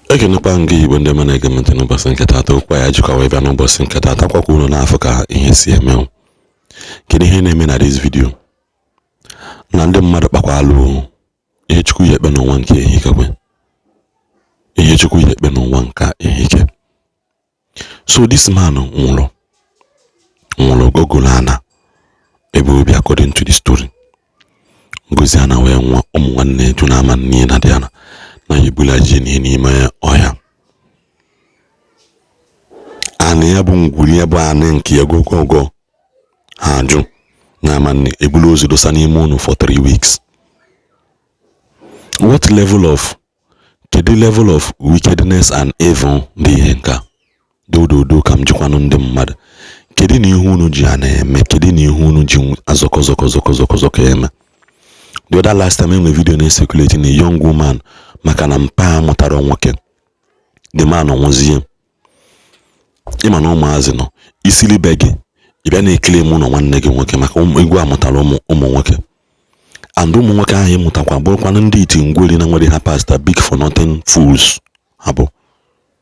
Eke nukwa nga Igbo ndị mana ege ntị n'ụbọchị nke taata okwu ya jikwa wee bịa n'ụbọchị nke taata akwakwa unu n'afọ ka ihe si eme. Kedu ihe na-eme na this video? Na ndị mmadụ kpakwa alụ ihe Chukwu ya ekpe n'ụwa nke ehikekwe. Ihe Chukwu ya ekpe n'ụwa nke ehike. So this man nwụrụ gogolo ana ebe obi according to the story. Ngozi ana wee nwa ụmụ nwanne ju na ama nne na dị ana na yibula ji n'ime ọhịa. Ani ya bụ ngwuri ya bụ anị nke ya gogogo ha ajụ na ama nne ebulu ozu dosa n'ime unu for 3 weeks. What level of wickedness and evil dị ihe nka? Dododo ka m jikwanụ ndị mmadụ. Kedu na ihu unu ji na-eme? Kedu na ihu unu ji azọkọ eme? The other last time enwe video na-circulating a young woman maka na mpa mụtara nwoke. The man onwuzie. Ịma na ụmụazị nọ isili be gị ịbịa na-ekele mụ na nwanne gị nwoke maka igwe amụtara ụmụ nwoke. And ụmụ nwoke ahụ ịmụtakwa bụrụkwanụ ndị iti ngweri na nwere ha pasta big for nothing fools. Ha bụ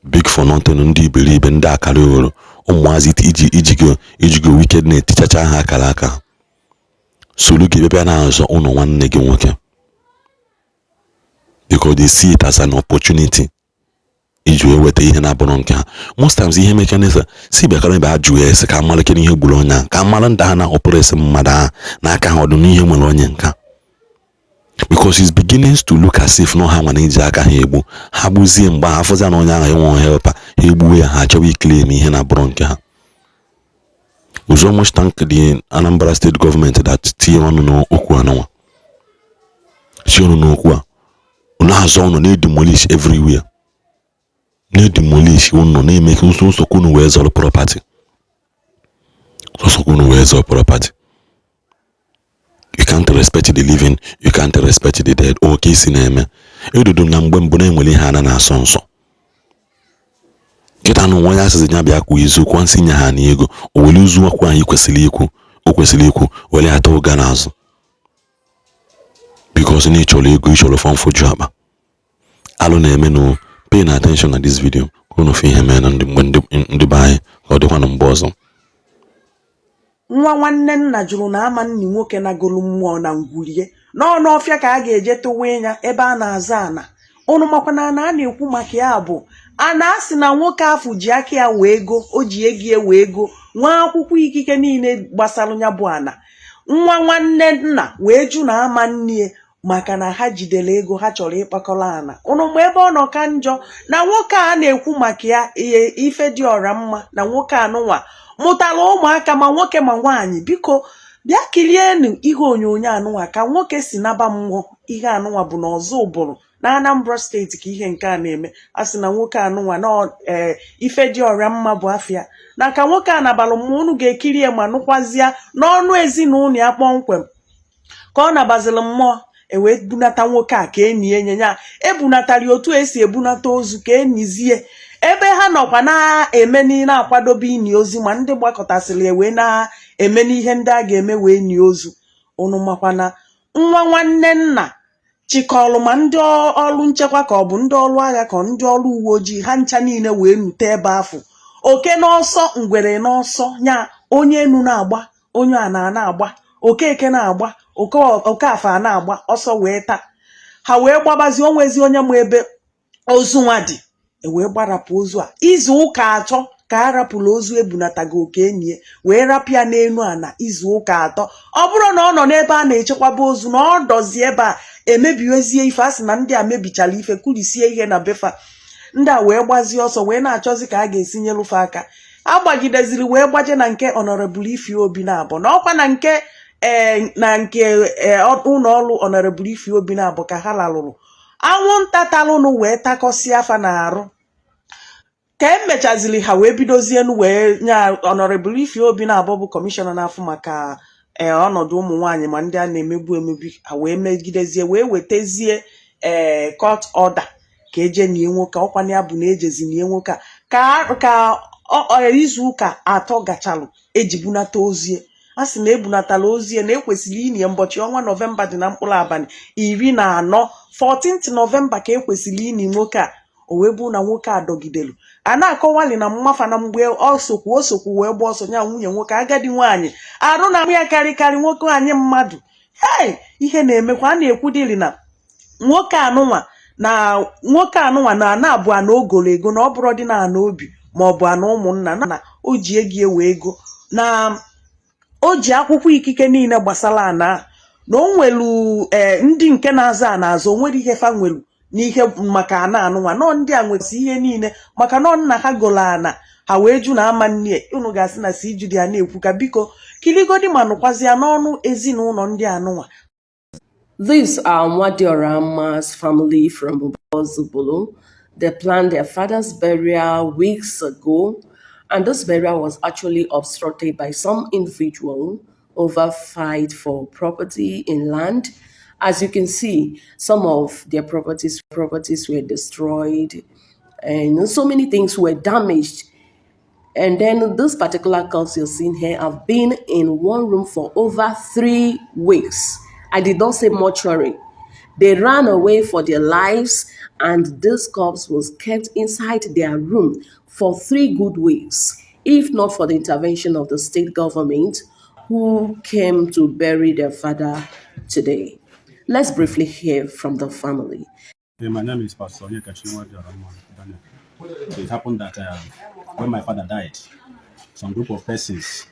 big for nothing ndị iberibe ndị akara oro ụmụazị ijigo wickedness tichacha ha akara aka. Solu gị bịa na-azọ ụnụ nwanne gị nwoke because they see it as an opportunity iji weta ihe na-abụrụ nke ha. Most times ihe mekanisa si bịakara ebe ajụ ese ka amalike n'ihe gburu onye ka amala ndị ha na oppress mmadụ ha n'aka ha ọdụ n'ihe nwere onye nka, because it's beginning to look as if no ha nwana iji aka ha egbu ha gbuzie mgbe ha afụzia na onye ahụ enwe helper ha egbuwe ya ha achọwa ikele ihe na-abụrụ nke ha. We almost thank the Anambra state government that tie ọnụ n'okwu anụnwa. Si ọnụ n'okwu a na-azọ ọnụ na-demolish everywhere. Na-demolish ụnọ na-eme ka nsogbu wee zọrọ property. Nsogbu wee zọrọ property. You can't respect the living, you can't respect the dead. Okay, si na-eme. Edodo na mgbe mbụ na-enwere ihe ana na-asọ nsọ. Kita no one asị nya bịa kwa izu kwa nsị nya ha na ego o wele uzu akwa anyị kwesịrị ikwu wele ata ụga n'azụ because na ịchọrọ ego ịchọrọ fọn foju akpa. Alụ na-eme no pay attention na this video unu fi ihe mee na ndị be anyị ka ọ dịkwa na mgbe ọzọ. Nwa nwanne nna jụrụ na ama nni nwoke na golu mmụọ na ngwurie n'ọnụ ọfịa ka a ga-eje tụwa ya ebe a na-aza ana. Unu makwana na a na-ekwu maka ya bụ a na-asị na nwoke afụ ji aka ya wee ego o ji ego wee ego nwa akwụkwọ ikike niile gbasara ya bụ ana. Nwa nwanne nna wee jụ na ama nnie maka na ha jidere ego ha chọrọ ịkpakọrọ ana. Unu mgbe ebe ọ nọ ka njọ na nwoke a na-ekwu maka ya ife dị ọra mma na nwoke anụnwa mụtara ụmụaka ma nwoke ma nwaanyị. Biko bịa kirienu ihe onyonyo anụnwa ka nwoke si naba mmụọ. Ihe anụnwa bụ na ọzọ ụbụrụ na Anambra steeti ka ihe nke a na-eme. A sị na nwoke anụnwa na ife dị ọra mma bụ afịa na ka nwoke a nabalụ mmụọ unu ga-ekiri ya ma nụkwazịa n'ọnụ ezinụlọ ya kpọmkwem ka ọ nabazịrị mmụọ ewee bunata nwoke a ka enyi enye ya ebunatari otu esi ebunata ozu ka enyizie ebe ha nọkwa na-eme n'ihe na-akwadobe ini ozi ma ndị gbakọtasịrị wee na-eme n'ihe ndị a ga-eme wee ni ozu. Unu makwana nwa nwanne nna chịkọlụ ma ndị ọrụ nchekwa ka ọ bụ ndị ọrụ agha ka ndị ọrụ uwe ojii ha ncha niile wee nute ebe afọ. Oke n'ọsọ ngwere n'ọsọ nya onye enu na-agba onye a na-agba okeke na-agba oke afa na-agba ọsọ wee taa ha wee gbabazi onwezi onye ma ebe ozu nwa dị wee gbarapụ ozu a. Izu ụka atọ ka a rapụrụ ozu ebunatago oke enyi wee rapịa n'enu ana izu ụka atọ. Ọ bụrụ na ọ nọ n'ebe a na-echekwaba ozu na ọ dọzi ebe a emebiwezie ife a sị na ndị a mebichara ife kurisie ihe na befa. Ndị a wee gbazie ọsọ wee na-achọzi ka a ga-esi nyelufe aka. Agbagideziri wee gbaje na nke Honorable Ifeobi na-abụ na ọkwa na nke ụlọ ọrụ Honorable Ifeobi na-abụ ka ha lalụrụ. Anwụnta talụnụ wee takọsịa afa na arụ ka emechaziri ha wee bidozienu wee nya Honorable Ifeobi na-abụ bụ kọmishọna na-afụ maka ọnọdụ ụmụ nwaanyị ma ndị a na-emegbu emebi ha wee megidezie wee wetezie court order ka eje nie nwoke ọkwana ya bụ na ejezi nie nwoke ka izu ụka atọ gachalụ ejibunata ozie. A sị na ebunatala ozie na ekwesịrị inye mbọchị ọnwa Nọvemba dị na mkpụrụ abalị 14th November ka ekwesịrị ini nwoke a o wee bụ na nwoke a dọgidelu a na-akọwali na mmafa na mgbe osokwu wee gba ọsọ nya nwunye nwoke agadi nwaanyị arụ na ya karịkarị nwoke anyị mmadụ ihe na-emekwa a na-ekwudili na nwoke anụnwa na ana abụọ na ogolo ego na ọ bụrụ dị na ana obi ma ọ bụ ana ụmụnna na o ji ego ewe ego na o ji akwụkwọ ikike niile gbasara ana na o nwelu ndị nke na-aza ana azụ o nwere ihe fa nwelu n'ihe maka ana anụnwa nọ ndị a nwesị ihe niile maka nọ nna ha golo ana ha wee ju na ama nne unu ga-asị na si ijudi ya na-ekwu ka biko kiligodi ma nụkwazi ya n'ọnụ ezinụlọ ndị anụnwa. These are Nwadioramma's family from Ozubulu. They planned their father's burial weeks ago, and this burial was actually obstructed by some individual over fight for property in land. As you can see, some of their properties were destroyed, and so many things were damaged. And then this particular corpse you're seeing here have been in one room for over 3 weeks. I did not say mortuary. They ran away for their lives, and this corpse was kept inside their room for 3 good weeks, if not for the intervention of the state government who came to bury their father today. Let's briefly hear from the family. My name is Pastor Daniel. It happened that when my father died, some group of persons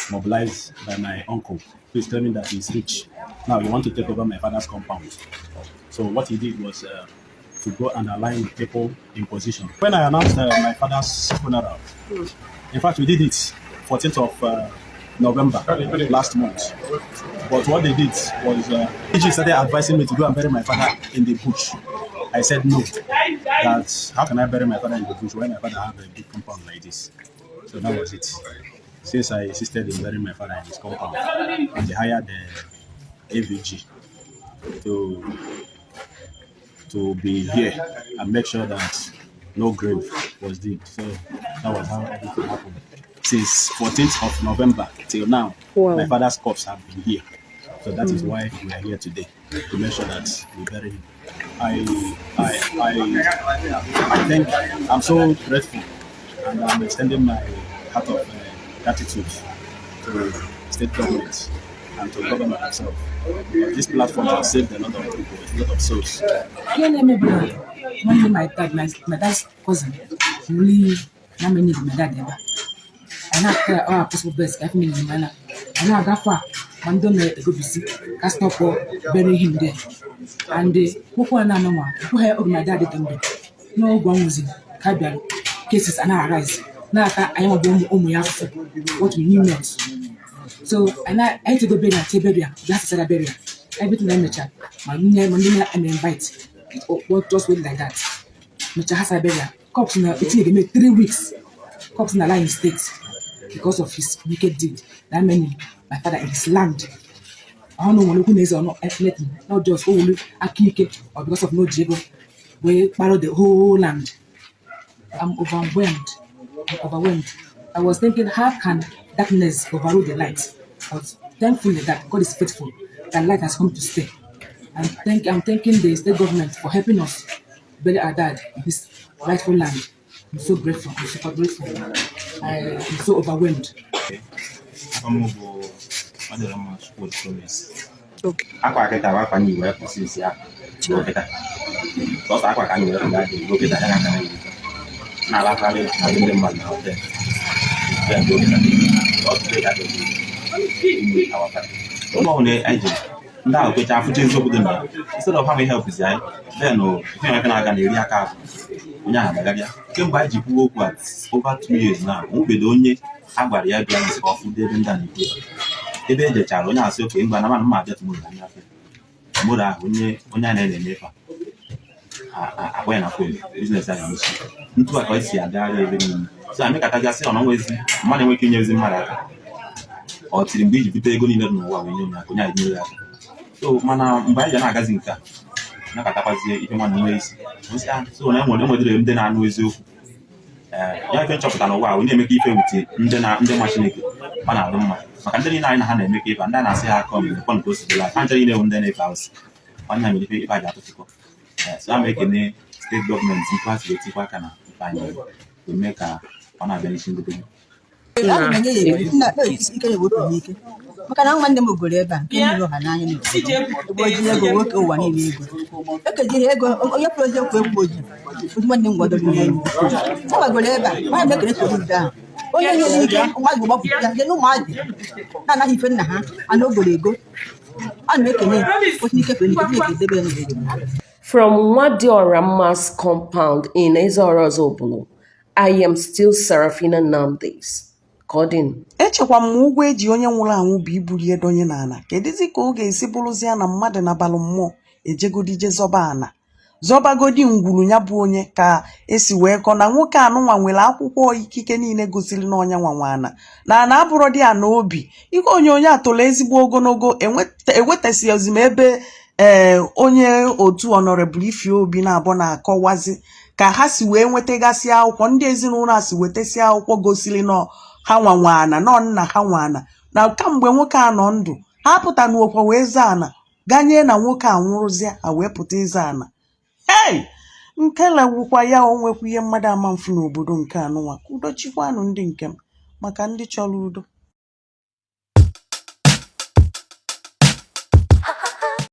mobilized by my uncle, who is telling me that he's rich. Now he wants to take over my father's compound. So what he did was to go and align with people in position. When I announced my father's funeral, in fact we did it 14th of November last month. But what they did was he started advising me to go and bury my father in the bush. I said no. That how can I bury my father in the bush when my father have a big compound like this? So that was it. Since I insisted in burying my father in his compound, and they hired the AVG to be here and make sure that no grave was digged. So that was how everything happened. Since 14th of November till now, my father's corpse have been here. So that is why we are here today, to make sure that we bury him. I think I'm so grateful, and I'm extending my heart of gratitude to state government and to government itself. This platform has saved a lot of people, a lot of souls. My dad's cousin, really, not many of my dad ever. And after all possible best, I mean, and I got far. And don't let go busy. Cast up for bury him there. And the who are no one who have my daddy can do. No one was in Kabian cases and I arise. Now I am a bomb after what we knew not. So and I had to go bury a burial. That's a burial. Everything I met my name and invite. What just went like that. Mr. has a burial. Cops in they made 3 weeks. Cops in the line states because of his wicked deed. That many my father in his land. I don't know who is or not anything, not just only a kike or because of no jigo. We borrowed the whole land. I'm overwhelmed. I was thinking, how can darkness overrule the light? But thankfully that God is faithful, that light has come to stay. I'm thanking the state government for helping us bury our dad in this rightful land. I'm so grateful. I'm super grateful. I'm so overwhelmed. Okay. Aqua que estaba para mí, pues sí, sí, dos aqua que yo era de lo que está ganando nada vale a mí de mal no te ya yo que dos que está de agua no ne aje nda ko ta futin so gudun instead of having help is I then no if you can aga na eri aka onya ha bagabia kemgbe ji kwuo okwu at over 2 years now o bedo onye agwara ya bịa nso ofu debe nda na ebe ejechara onye asị oke ngwa na mmadụ ma abịa tụmụrụ anya afọ mụrụ ahụ onye a na-emefa agwa ya na kwelu biznes a na-emechi ntu aka isi agagharị ebe niile so anyị katagasị ọnọ nwezi mmadụ enwe ike inyezi mmadụ aka ọ tiri mgbe iji bute ego niile n'ụwa wee nye onye aka onye anyị nyere aka so mana mgbe anyị ga na-agazi nke a na-akatakwazie ife nwanne nwee isi so na enwedịrị ndị na-anụ eziokwu ya ife nchọpụta n'ụwa onye na-emeka ife wute ndị nwa Chineke ọ na-adụ mma maka ndị niile anyị na ha na-emeka ife ndị a na-asị ha aka ọmụmekọ nke o si dịla ha nche niile bụ ndị na-efe arụsị onye mere ife a ji atụtụkọ so a ma ekene steeti gọọmenti mkpasị ga-etikwa aka na ife anyị eme ka ọ na-abịa n'isi ndị be ana m enye ya ego nna akpa ike na-ewepụ n'ike maka na nwanne m ogoro ebe a nke mmiri ọha n'anya na oji ego nwoke ụwa niile ego ekejighị ego onye pụrụ ozi ekwu ekwu oji ozi nwanne m gwadoro ihe enyi ọ gbagoro ebe a nwanne m ekele soro udo ahụ onye nyere ike nwa Igbo gbapụta ya nye ụmụazị na-anaghị ife nna ha ana ogoro ego a na-ekele osi ike fere ike edebe ya n'obodo. From Nwadioramma's compound in Ezora-Zobolo, I am still Serafina Namdes. Coding. Echekwa m ụgwọ eji onye nwụrụ anwụ bụ ibulie donye n'ala kedụzi ka ọ ga-esi bụrụzie na mmadụ na balụ mmụọ ejegodije zọba ana zọbagodi ngwuru ya bụ onye ka esi wee kọ na nwoke anụnwa nwere akwụkwọ ikike niile gosiri na ọnya nwanwana na ana abụrụ dị ana obi ike onye atụrụ ezigbo ogologo ewetasi ozim ebe onye otu Honorable Ifeobi na-abụ na-akọwazi ka ha si wee nwetagasị akwụkwọ ndị ezinụlọ a si wetasị akwụkwọ gosiri na ha nwanwana nọ nna ha nwana na kamgbe nwoke a nọ ndụ ha pụta n'okwa wee zaa ana ganye na nwoke a nwụrụzie a wee pụta ịza ana nke lewukwa ya o nwekwa ihe mmadụ ama mfu n'obodo nke anụnwa udochikwanụ ndị nke m maka ndị chọrọ udo.